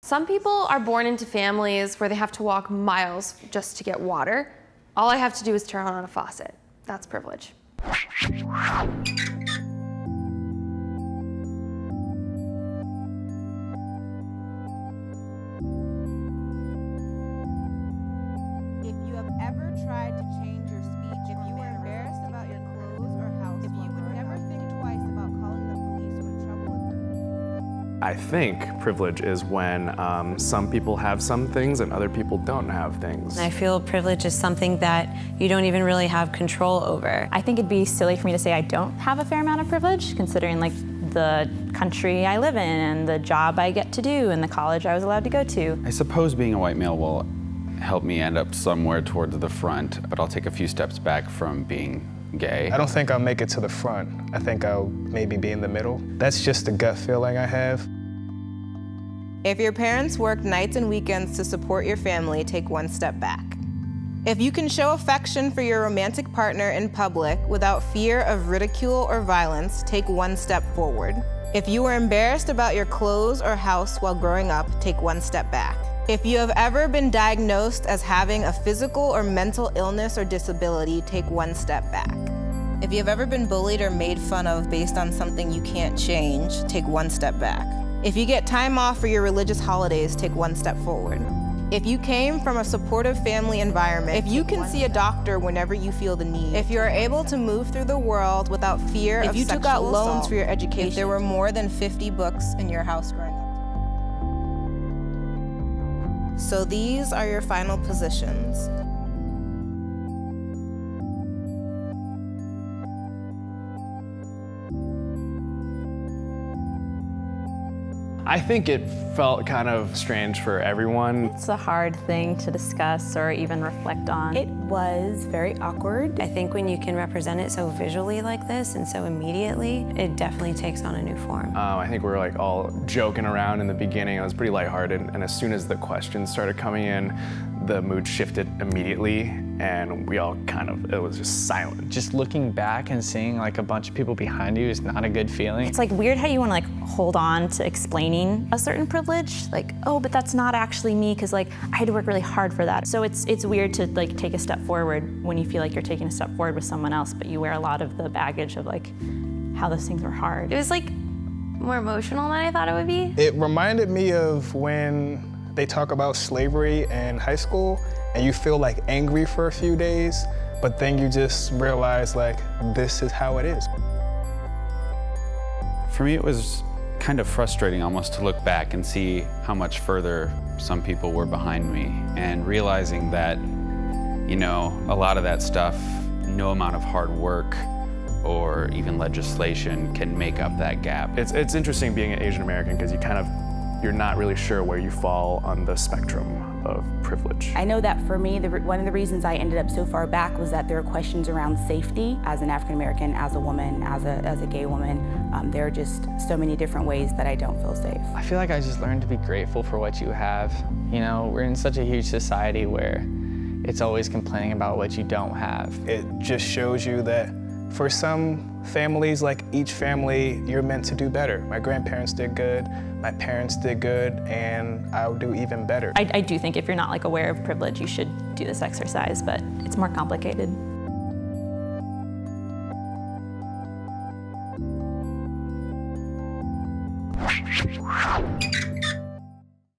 Some people are born into families where they have to walk miles just to get water. All I have to do is turn on a faucet. That's privilege. If you have ever tried to change your speech, if you were embarrassed about your clothes or house, if you would never think twice about calling the police when trouble occurs. I think privilege is when some people have some things and other people don't have things. I feel privilege is something that you don't even really have control over. I think it'd be silly for me to say I don't have a fair amount of privilege, considering like the country I live in and the job I get to do and the college I was allowed to go to. I suppose being a white male will help me end up somewhere towards the front, but I'll take a few steps back from being gay. I don't think I'll make it to the front. I think I'll maybe be in the middle. That's just a gut feeling I have. If your parents work nights and weekends to support your family, take one step back. If you can show affection for your romantic partner in public without fear of ridicule or violence, take one step forward. If you were embarrassed about your clothes or house while growing up, take one step back. If you have ever been diagnosed as having a physical or mental illness or disability, take one step back. If you have ever been bullied or made fun of based on something you can't change, take one step back. If you get time off for your religious holidays, take one step forward. If you came from a supportive family environment, if you can see a doctor whenever you feel the need, if you are able to move through the world without fear of sexual assault, if you took out loans for your education, if there were more than 50 books in your house growing up. So these are your final positions. I think it felt kind of strange for everyone. It's a hard thing to discuss or even reflect on. It was very awkward. I think when you can represent it so visually like this and so immediately, it definitely takes on a new form. I think we were like all joking around in the beginning. It was pretty lighthearted, and as soon as the questions started coming in, the mood shifted immediately, and we all it was just silent. Just looking back and seeing like a bunch of people behind you is not a good feeling. It's like weird how you want to like hold on to explaining a certain privilege, like, oh, but that's not actually me because like I had to work really hard for that. So it's weird to like take a step forward when you feel like you're taking a step forward with someone else, but you wear a lot of the baggage of like how those things were hard. It was like more emotional than I thought it would be. It reminded me of when they talk about slavery in high school and you feel like angry for a few days, but then you just realize like, this is how it is. For me, it was kind of frustrating almost to look back and see how much further some people were behind me, and realizing that, you know, a lot of that stuff, no amount of hard work or even legislation can make up that gap. It's interesting being an Asian American because you're not really sure where you fall on the spectrum of privilege. I know that for me, one of the reasons I ended up so far back was that there are questions around safety as an African American, as a woman, as a gay woman. There are just so many different ways that I don't feel safe. I feel like I just learned to be grateful for what you have. You know, we're in such a huge society where it's always complaining about what you don't have. It just shows you that for some families, like each family, you're meant to do better. My grandparents did good, my parents did good, and I'll do even better. I do think if you're not like aware of privilege, you should do this exercise, but it's more complicated.